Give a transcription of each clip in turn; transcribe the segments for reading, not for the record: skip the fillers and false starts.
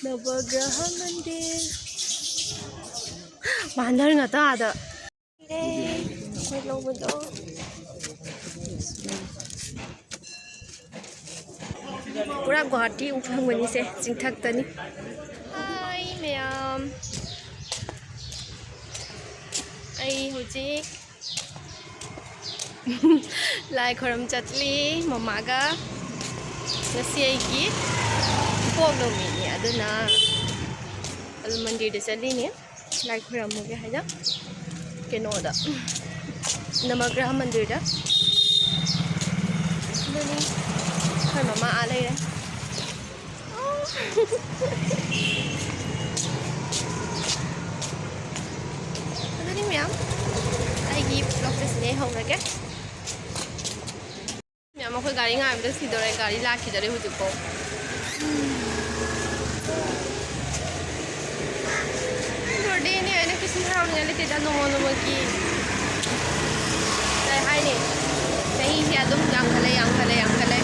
नवग्रह मंदिर बांधर ngata ada hello bedo pura Guwahati ufangmani se jingthak tani hi ma'am ai hojik lai khoram chatli mama ga ngasi ai ki poglo mi ni aduna al mandir de chali ni lai khoram mo ge haida keno da namagraha mandir da nani khoi mama a lai re aduni ma'am ai gi vlog se ne hong ra ke ma'am khoi gari ngai bda si dore gari la ki dare hujik ko birthday ni ana kisi harau ni le te da no mo ki dai hai ni sahi hi adum yang khale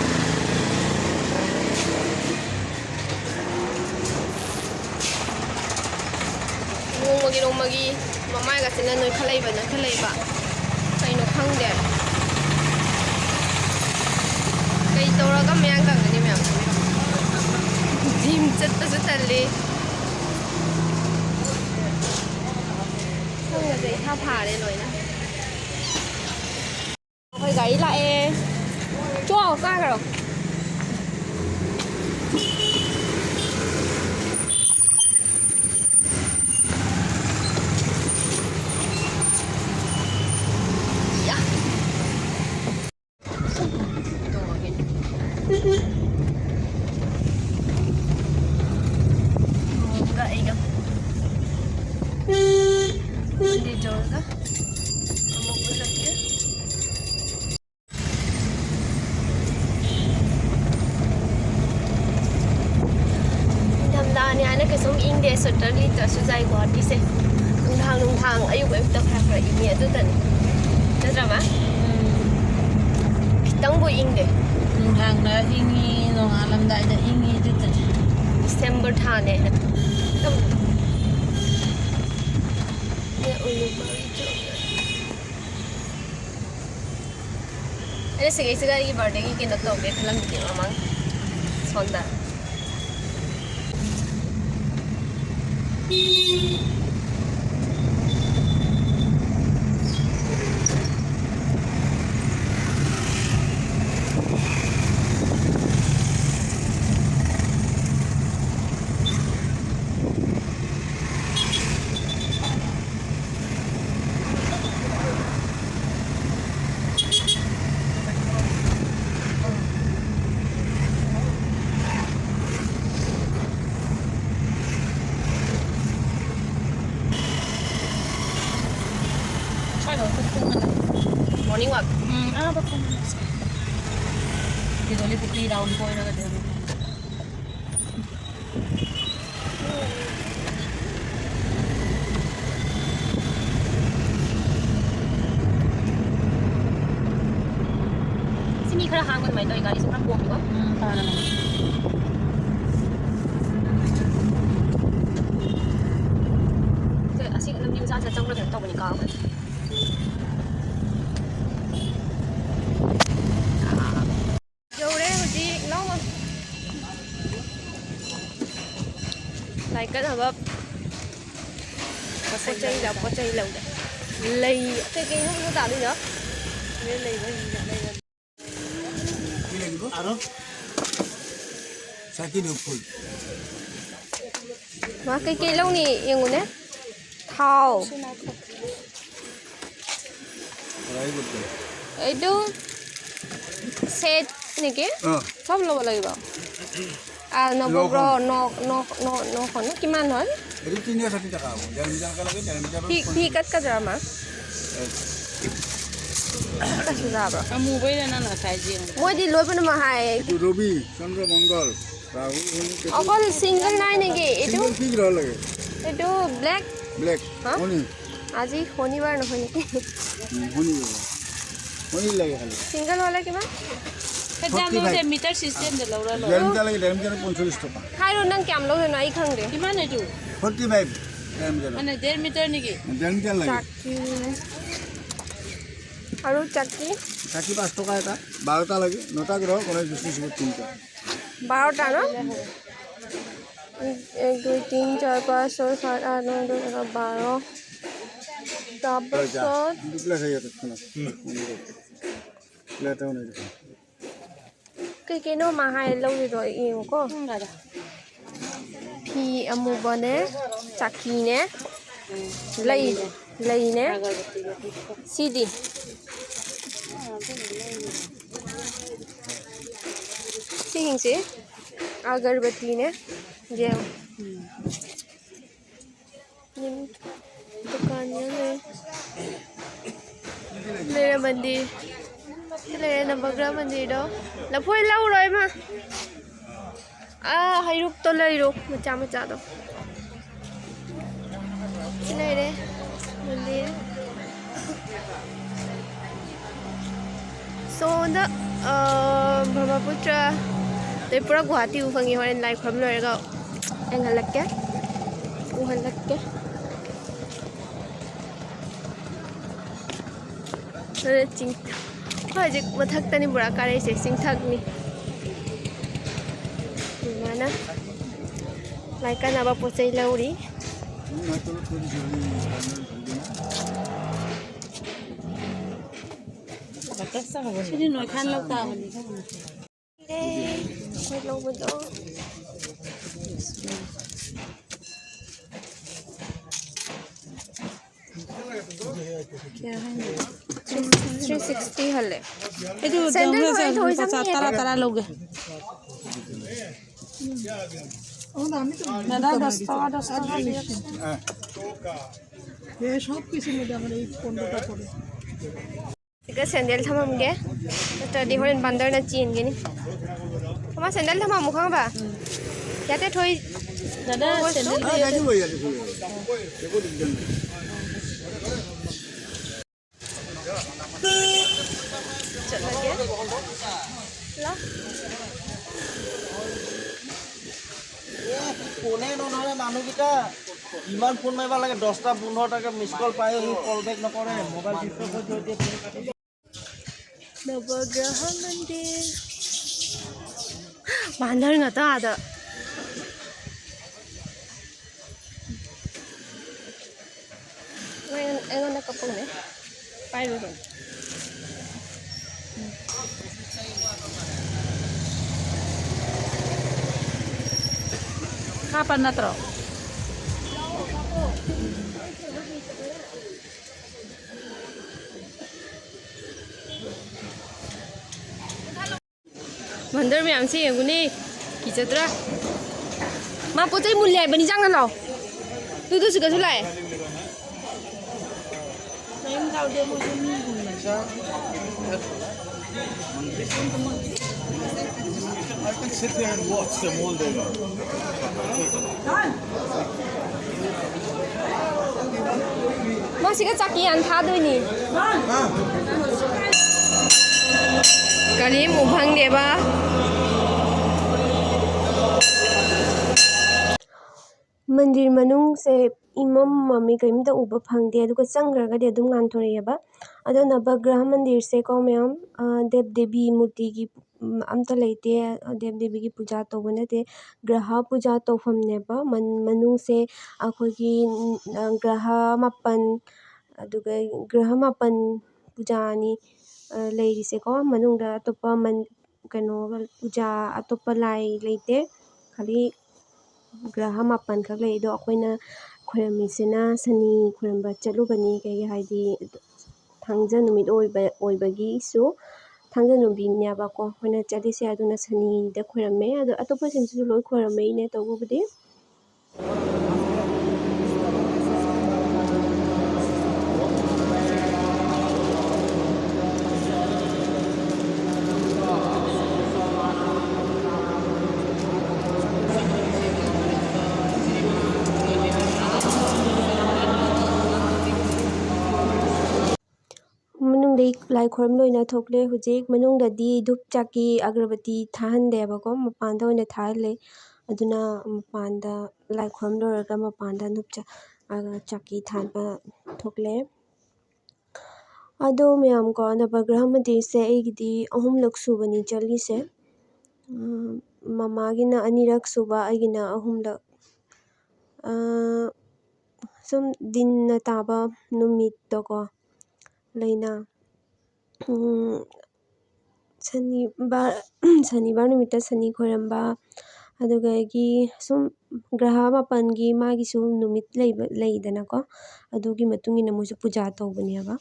ngomagi mamai ga sina noi khalai ba kai no khang de kai tora ga myang ga ni myam gym chat ta challe không là gì thao phà đây rồi nè hơi gáy lại cho ra rồi đi chơi đó một bữa lần chứ thầm đa này anh cái sống in để sợi tơ lít sợi dây của đi xe nung thang ayu em tập học rồi ý nghĩa tôi tận rất là má tăng bồi in để nung thang đó ingi nung alam đại đó ingi tôi tận December tháng này tâm Ini segala birthday ki kena to be film di mamang sonda morning walk betul di dole putih daun koi na kada sini khara hang kan mai toi gari sura bom ko para ke asik lam dim sa sa chang ra kan to ni ka lại cái nào bắp có chay lồng lầy cái nó tạo đi nữa nên lầy cái gì đây là aro sakit được phun mà cái lâu nè yên nè thao ấy đó set này kia sắp lâu lại bảo à nó bro nó còn nó kim ăn thôi Rutinnya 1 juta kamu jangan bilang kalau jangan bilang phi cắt cái gì mà cái gì ra bro kamu boleh nana saja mỗi đi lối bên mà hai itu Robi Chandra Mangal Rahu অকল single নাই নেকি এটো single fig roll lagi এটো black black honey আজি শনিবাৰ নহয় নেকি honey lagi kali single হলে কিমান 회장도 미터 시스템도 나오라로. 대림자락이 대림자락 45타. ให้รู้นั่งแกมเราเลยนะอีกครั้งเดียว 이만해 줘. 45 대림자락. 안에 내일 미터니기. 대림자락. จักกี้ให้รู้จักกี้ চাকি 5 টাকা এটা 12টা লাগে 9টা গ্রহ কোনে 3টা 12টা না 1 2 3 4 5 6 7 8 9 10 11 12 তাৰপিছত দুপ্লেট হয়ে যাচ্ছে না প্লেটও নেই cái nó mà hai lâu rồi yêu có phi amuba nè chaki nè lay nè cd si hình gì agarbatti nè gel nhưng दुकान này đây là मंदिर cái này là Navagramha मंदिर đó là phơi lâu rồi mà hay rút tôi lấy rút mà chả đâu cái này đây मंदिर so đó Brahmaputra đây pura Guwahati ufangi horen lai kham loi ga anh halak ke u halak ke rồi chính thôi chứ mà thắc tên bữa cả đây sẽ sinh thắc nè mà nó lại cái nào bảo xây lâu đi 시리 너희 칸럭 다음은 đây quay lâu một chỗ 360 हल्ले sandal होए थोड़ी सा तारा लोगे दादा 10 টাকা দিয়ে ये सब किसी में जाने एक 15টা করে cái sandal thầm गे तो đi hồi bandar na chin ge ni hama sandal thầm mu khang ba yate thoi दादा सैंडल হ্যাঁ গাড়ি হয়ে যাচ্ছে দেখো দিন chợ lagi lah ফোনে নধৰে মানুহকেইটা ইমান ফোন মাৰিব লাগে 10টা 15টাকে মিছ কল পায় সি কল বেক নকৰে মোবাইল চুইচ অফ কৰি দিয়ে ফোন কাটি Navagramha मंदिर bandar nga ta ada ngayon nakapong ne pairo ron kapan na tro मंदिर में हमसे ये गुनी किचत्रा माँ पोते मुल्ले बनी जांग ना तू सिका चुला है टाइम जाऊ दे मुझे मी घूमना I can sit there and watch them all day long. माँ सिका चाकी अंथा दो नी कली मुभंग देबा मंदिर मनुंग से इमम मम्मी करीमता उबा फंगदे अदुगा चंग्रगदे अदुम गानथोरेयबा अदो नवग्रह मंदिर से को मैम देव देवी मूर्ति की अमता लेते देव देवी की पूजा तौबा नते ग्रह पूजा तौफमनेबा मनुंग से अखोगी ग्रह मापन अदुगा ग्रह मापन पूजानी लेरिसे को मनुंगदा अतोपा मन कनो पूजा अतोपा लाई लेते खाली ग्रह मापन खक लेदो अखोइना खोरमिसिना सनी खोरम्बा चलुबनी कई हाइदी थांजा नुमित ओइबगी सु थांजा नुबिन्याबा को होइना चलिसे अदुना सनी द खोरमे अदो अतोपा सिंसु लोय खोरमे ने तोबुबदि ꯂꯥꯏ ꯈꯣꯏꯔꯝ ꯂꯣꯏꯅ ꯊꯣꯛꯂꯦ ꯍꯧꯖꯤꯛ ꯃꯅꯨꯡꯗꯗꯤ ꯙꯨꯞ ꯆꯥꯛꯀꯤ ꯑꯒꯔꯕꯇꯤ ꯊꯥꯍꯟꯗꯦꯕꯀꯣ ꯃꯄꯥꯟꯗ ꯑꯣꯏꯅ ꯊꯥꯍꯜꯂꯦ ꯑꯗꯨꯅ ꯃꯄꯥꯟꯗ ꯂꯥꯏ ꯈꯣꯏꯔꯝ ꯂꯣꯏꯔꯒ ꯃꯄꯥꯟꯗ ꯙꯨꯞ ꯆꯥꯛꯀꯤ ꯊꯥꯟꯕ ꯊꯣꯛꯂꯦ ꯑꯗꯣ ꯃꯌꯥꯝꯀꯣ ꯅꯕꯒ꯭ꯔꯍ ꯃꯟꯗꯤꯔꯁꯦ ꯑꯩꯒꯤꯗꯤ 3ꯂꯛ ꯁꯨꯕꯅꯤ ꯆꯠꯂꯤꯁꯦ ꯃꯃꯥꯒꯤꯅ 2ꯔꯛ ꯁꯨꯕ ꯑꯩꯒꯤꯅ 3ꯂꯛ ꯁꯨꯝ ꯗꯤꯟꯅ ꯇꯥꯕ ꯅꯨꯃꯤꯠꯇꯀꯣ ꯂꯩꯅ ꯁꯅꯤꯕꯥꯔ ꯅꯨꯃꯤꯠꯇ ꯁꯅꯤ ꯈꯣꯏꯔꯝꯕ ꯑꯗꯨꯒ ꯑꯩꯒꯤ ꯁꯨꯝ ꯒ꯭ꯔꯍ 4ꯒꯤ ꯃꯥꯒꯤꯁꯨ ꯅꯨꯃꯤꯠ ꯂꯩꯗꯅꯀꯣ ꯑꯗꯨꯒꯤ ꯃꯇꯨꯡ ꯏꯟꯅ ꯃꯣꯏꯁꯨ ꯄꯨꯖꯥ ꯇꯧꯕꯅꯦꯕ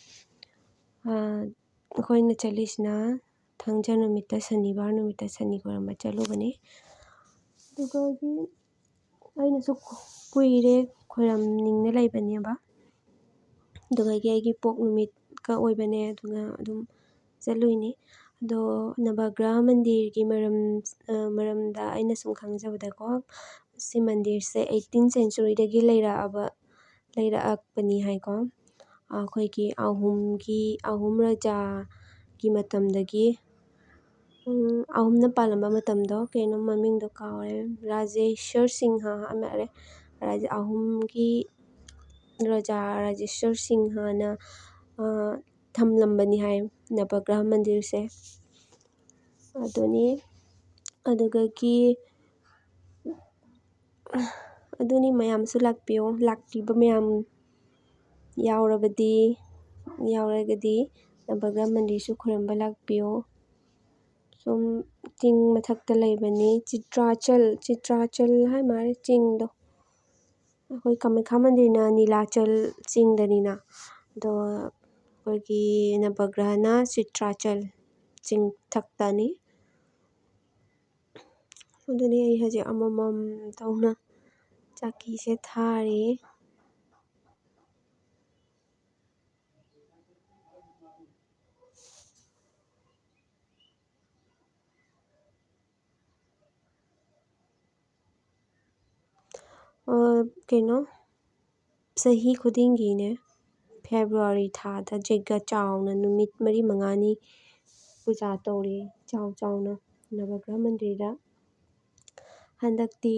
ꯑꯩꯈꯣꯏꯅ ꯆꯠꯂꯤꯁꯤꯅ ꯊꯥꯡꯖ ꯅꯨꯃꯤꯠꯇ ꯁꯅꯤꯕꯥꯔ ꯅꯨꯃꯤꯠꯇ ꯁꯅꯤ ꯈꯣꯏꯔꯝꯕ ꯆꯠꯂꯨꯕꯅꯦ ꯑꯗꯨꯒ ꯑꯩꯅꯁꯨ ꯀꯨꯏꯔꯦ ꯈꯣꯏꯔꯝꯅꯤꯡꯅ ꯂꯩꯕꯅꯦꯕ ꯑꯗꯨꯒ ꯑꯩꯒꯤ ꯄꯣꯛ ꯅꯨꯃꯤꯠꯀ ꯑꯣꯏꯕꯅꯦ ꯑꯗꯨꯅ ꯑꯗꯨꯝ ꯆꯠꯂꯨꯏꯅꯤ ꯑꯗꯣ ꯅꯕꯒ꯭ꯔꯍ ꯃꯟꯗꯤꯔꯒꯤ ꯃꯔꯝꯗ ꯑꯩꯅ ꯁꯨꯝ ꯈꯪꯖꯕꯗꯀꯣ ꯁꯤ ꯃꯟꯗꯤꯔꯁꯦ 18th ꯁꯦꯟꯆꯨꯔꯤꯗꯒꯤ ꯂꯩꯔꯛꯄꯅꯤ ꯍꯥꯏꯀꯣ ꯑꯩꯈꯣꯏꯒꯤ ꯑꯍꯨꯝ ꯔꯥꯖꯥꯒꯤ ꯃꯇꯝꯗꯒꯤ 3ꯅ ꯄꯥꯜꯂꯝꯕ ꯃꯇꯝꯗꯣ ꯀꯩꯅꯣ ꯃꯃꯤꯡꯗꯣ ꯀꯥꯎꯔꯦ ꯔꯥꯖꯦꯁ꯭ꯋꯔ ꯁꯤꯡꯍ ꯑꯃꯔꯦ 3ꯒꯤ ꯔꯥꯖꯥ ꯔꯥꯖꯦꯁ꯭ꯋꯔ ꯁꯤꯡꯍꯅ ꯊꯝꯂꯝꯕꯅꯤ ꯍꯥꯏ ꯅꯕꯒ꯭ꯔꯍ ꯃꯟꯗꯤꯔꯁꯦ ꯑꯗꯨꯅꯤ ꯃꯌꯥꯝꯁꯨ ꯂꯥꯛꯄꯤꯌꯣ ꯂꯥꯛꯄꯤꯕ ꯃꯌꯥꯝ ꯌꯥꯎꯔꯒꯗꯤ ꯅꯕꯒ꯭ꯔꯍ ꯃꯟꯗꯤꯔꯁꯨ ꯈꯣꯏꯔꯝꯕ ꯂꯥꯛꯄꯤꯌꯣ ꯁꯨꯝ ꯆꯤꯡ ꯃꯊꯛꯇ ꯂꯩꯕꯅꯤ ꯆꯤꯇ꯭ꯔꯥꯆꯜ ꯍꯥꯏ ꯃꯥꯜꯂꯦ ꯆꯤꯡꯗꯣ ꯑꯩꯈꯣꯏ ꯀꯃꯈ꯭ꯌꯥ ꯃꯟꯗꯤꯔꯅ ꯅꯤꯂꯥꯆꯜ ꯆꯤꯡꯗꯅꯤꯅ ꯑꯗꯣ ꯑꯩꯈꯣꯏꯒꯤ ꯅꯕꯒ꯭ꯔꯍꯅ ꯆꯤꯇ꯭ꯔꯥꯆꯜ ꯆꯤꯡꯊꯛꯇꯅꯤ ꯑꯗꯨꯅꯤ ꯑꯩ ꯍꯧꯖꯤꯛ ꯑꯃꯃꯝ ꯇꯧꯅ ꯆꯥꯛꯀꯤꯁꯦ ꯊꯥꯔꯤ ꯀꯩꯅꯣ ꯆꯍꯤ ꯈꯨꯗꯤꯡꯒꯤꯅꯦ ꯐꯦꯕ꯭ꯔꯨꯋꯥꯔꯤ ꯊꯥꯗ ꯌꯩꯒ ꯆꯥꯎꯅ ꯅꯨꯃꯤꯠ 4-5ꯅꯤ ꯄꯨꯖꯥ ꯇꯧꯔꯤ ꯆꯥꯎꯅ ꯅꯕꯒ꯭ꯔꯍ ꯃꯟꯗꯤꯔꯗ ꯍꯟꯗꯛꯇꯤ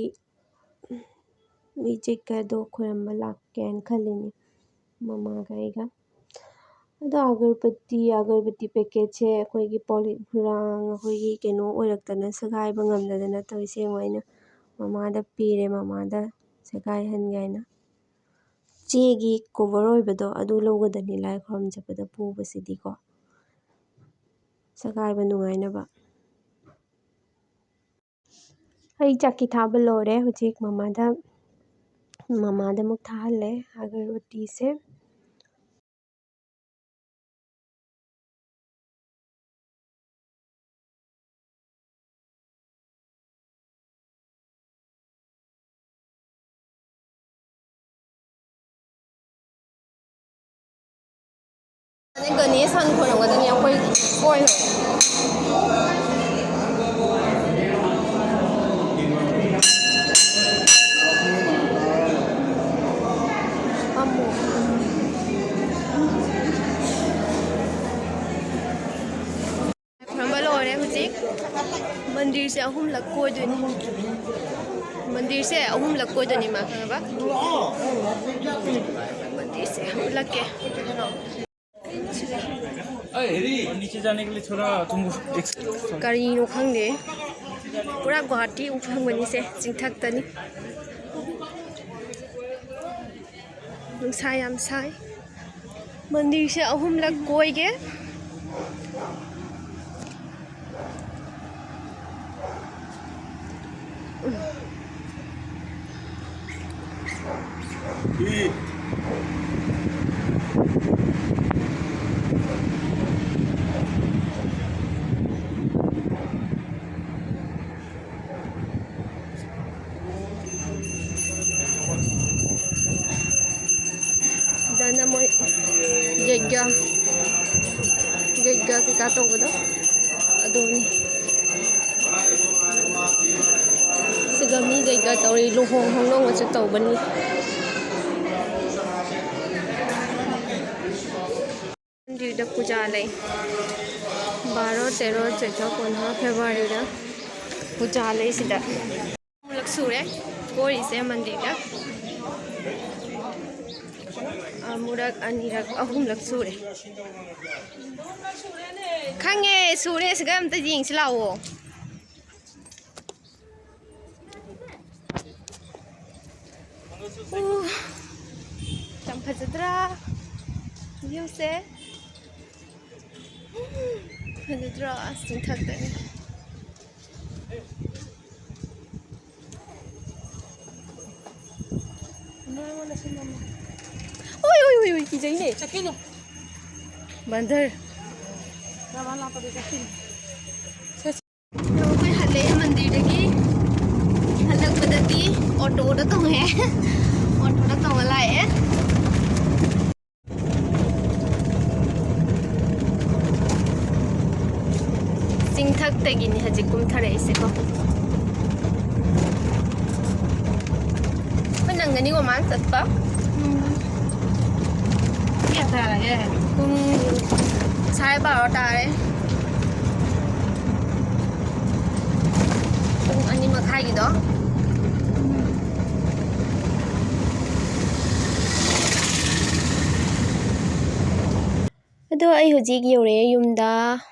ꯌꯩꯒꯗꯣ ꯈꯣꯏꯔꯝꯕ ꯂꯥꯛꯀꯦꯅ ꯈꯜꯂꯤꯅꯤ ꯃꯃꯥꯒ ꯑꯩꯒ ꯑꯗꯣ ꯑꯒꯔꯕꯇꯤ ꯄꯦꯀꯦꯠꯁꯦ ꯑꯩꯈꯣꯏꯒꯤ ꯑꯩꯈꯣꯏꯒꯤ ꯀꯩꯅꯣ ꯑꯣꯏꯔꯛꯇꯅ ꯁꯦꯒꯥꯏꯕ ꯉꯝꯗꯗꯅ ꯇꯧꯔꯤꯁꯦ ꯌꯦꯡꯉꯣ ꯑꯩꯅ ꯃꯃꯥꯗ ꯄꯤꯔꯦ ꯃꯃꯥꯗ ꯁꯦꯒꯥꯏꯍꯟꯒꯦ ꯍꯥꯏꯅ ꯆꯦꯒꯤ ꯀꯣꯚꯔ ꯑꯣꯏꯕꯗꯣ ꯑꯗꯨ ꯂꯧꯒꯗꯕꯅꯤ ꯂꯥꯏ ꯈꯣꯏꯔꯝ ꯆꯠꯄꯗ ꯄꯨꯕꯁꯤꯗꯤꯀꯣ ꯁꯦꯒꯥꯏꯕ ꯅꯨꯡꯉꯥꯏꯅꯕ ꯑꯩ ꯆꯥꯛꯀꯤ ꯊꯥꯕ ꯂꯣꯏꯔꯦ ꯍꯧꯖꯤꯛ ꯃꯃꯥꯗ ꯑꯃꯨꯛ ꯊꯥꯍꯜꯂꯦ ꯑꯒꯔꯕꯇꯤꯁꯦ ꯒꯅꯦꯁ ꯍꯥꯟꯅ ꯈꯣꯏꯔꯝꯒꯗꯕꯅꯤ ꯑꯩꯈꯣꯏ ꯍꯣꯏ ꯈꯣꯏꯔꯝꯕ ꯂꯣꯏꯔꯦ ꯍꯧꯖꯤꯛ ꯃꯟꯗꯤꯔꯁꯦ 3ꯂꯛ ꯀꯣꯏꯗꯣꯏꯅꯤ ꯃꯥ ꯈꯪꯉꯕ मंदिर से उलट के नीचे जाने के लिए थोड़ा तुमको करीनो खंगे पूरा गुवाहाटी उफंगबनी से चिंथक्तनी नुंसा याम साय मंदिर से 3लक कोइगे dana mo jegga ka tawdo adoni sigami jegga tawri luhong hongnong wa tawbani मंदिर दा पूजा ले 12 13 14 15 फेब्रुआरी दा पूजा ले सिदा मुलक सुरे कोरी से मंदिर दा मुरक अनिरक अहुमलक सुरे खांगे सुरे सिगा अमता जिंगसि लावो ꯌꯥꯝ ꯐꯖꯗ꯭ꯔꯥ ꯚ꯭ꯌꯨꯁꯦ ꯐꯖꯗ꯭ꯔꯥ ꯑꯁ ꯆꯤꯡꯊꯛꯇꯅꯤ ꯑꯣꯏ ꯑꯣꯏ ꯑꯣꯏ ꯑꯣꯏ ꯀꯤꯖꯩꯅꯦ ꯆꯠꯈꯤꯅꯨ ꯕꯟꯗꯔ ꯔꯕꯥꯟ ꯂꯥꯛꯄꯗ ꯆꯠꯈꯤꯅꯨ ꯑꯩꯈꯣꯏ ꯍꯜꯂꯛꯑꯦ ꯃꯟꯗꯤꯔꯗꯒꯤ ꯍꯜꯂꯛꯄꯗꯗꯤ ꯑꯣꯇꯣꯗ ꯇꯣꯡꯉꯦ ꯑꯣꯇꯣꯗ ꯇꯣꯡꯉ ꯂꯥꯛꯑꯦ ꯆꯤꯡꯊꯛꯇꯒꯤꯅꯤ ꯍꯧꯖꯤꯛ ꯀꯨꯝꯊꯔꯛꯏꯁꯦꯀꯣ ꯑꯩꯈꯣꯏ ꯅꯪꯒꯅꯤꯀꯣ ꯃꯥꯅ ꯆꯠꯄ Iya tarage. ꯄꯨꯡ 12:30 ꯇꯥꯔꯦ ꯄꯨꯡ 2:30ꯒꯤꯗꯣ ꯑꯗꯣ ꯑꯩ ꯍꯧꯖꯤꯛ ꯌꯧꯔꯛꯑꯦ ꯌꯨꯝꯗ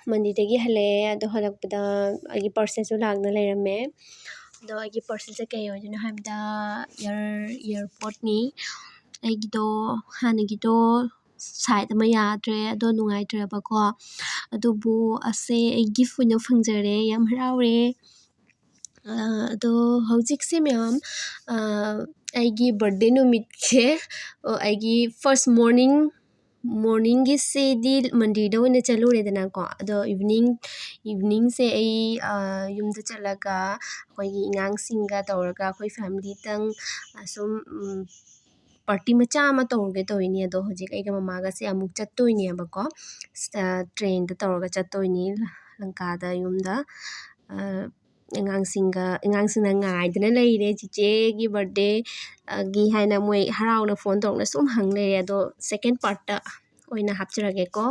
ꯃꯟꯗꯤꯔꯗꯒꯤ ꯍꯜꯂꯛꯑꯦ ꯑꯗꯣ ꯍꯜꯂꯛꯄꯗ ꯑꯩꯒꯤ ꯄꯥꯔꯁꯦꯜꯁꯨ ꯂꯥꯛꯅ ꯂꯩꯔꯝꯃꯦ ꯑꯗꯣ ꯑꯩꯒꯤ ꯄꯥꯔꯁꯦꯜꯁꯦ ꯀꯩ ꯑꯣꯏꯗꯣꯏꯅꯣ ꯍꯥꯏꯕꯗ ꯏꯌꯔꯄꯣꯔꯠꯅꯤ ꯑꯩꯒꯤꯗꯣ ꯍꯥꯟꯅꯒꯤꯗꯣ ꯁꯥꯏꯠ ꯑꯃ ꯌꯥꯗ꯭ꯔꯦ ꯑꯗꯣ ꯅꯨꯡꯉꯥꯏꯇ꯭ꯔꯕꯀꯣ ꯑꯗꯨꯕꯨ ꯑꯁꯦ ꯑꯩ ꯒꯤꯐ ꯑꯣꯏꯅ ꯐꯪꯖꯔꯦ ꯌꯥꯝ ꯍꯔꯥꯎꯔꯦ ꯑꯗꯣ ꯍꯧꯖꯤꯛꯁꯦ ꯃꯌꯥꯝ ꯑꯩꯒꯤ ꯕꯔꯊꯗꯦ ꯅꯨꯃꯤꯠꯁꯦ ꯑꯩꯒꯤ ꯐꯥꯔꯁ ꯃꯣꯔꯅꯤꯡꯒꯤꯁꯤꯗꯤ ꯃꯟꯗꯤꯔꯗ ꯑꯣꯏꯅ ꯆꯠꯂꯨꯔꯦꯗꯅꯀꯣ ꯑꯗꯣ ꯏꯚꯤꯅꯤꯡꯁꯦ ꯑꯩ ꯌꯨꯝꯗ ꯆꯠꯂꯒ ꯑꯩꯈꯣꯏꯒꯤ ꯑꯉꯥꯡꯁꯤꯡꯒ ꯇꯧꯔꯒ ꯑꯩꯈꯣꯏ ꯐꯦꯃꯤꯂꯤꯇꯪ ꯁꯨꯝ ꯄꯥꯔꯇꯤ ꯃꯆꯥ ꯑꯃ ꯇꯧꯔꯒꯦ ꯇꯧꯏꯅꯤ ꯑꯗꯣ ꯍꯧꯖꯤꯛ ꯑꯩꯒ ꯃꯃꯥꯒꯁꯦ ꯑꯃꯨꯛ ꯆꯠꯇꯣꯏꯅꯦꯕꯀꯣ ꯇ꯭ꯔꯦꯟꯗ ꯇꯧꯔꯒ ꯆꯠꯇꯣꯏꯅꯤ ꯂꯪꯀꯥꯗ ꯌꯨꯝꯗ ꯑꯉꯥꯡꯁꯤꯡꯅ ꯉꯥꯏꯗꯅ ꯂꯩꯔꯦ ꯆꯤꯆꯦꯒꯤ ꯕꯔꯊꯗꯦ ꯒꯤ ꯍꯥꯏꯅ ꯃꯣꯏ ꯍꯔꯥꯎꯅ ꯐꯣꯟ ꯇꯧꯔꯒ ꯁꯨꯝ ꯍꯪ ꯂꯩꯔꯦ ꯑꯗꯣ ꯁꯦꯀꯦꯟ ꯄꯥꯔꯠꯇ ꯑꯣꯏꯅ ꯍꯥꯞꯆꯔꯒꯦꯀꯣ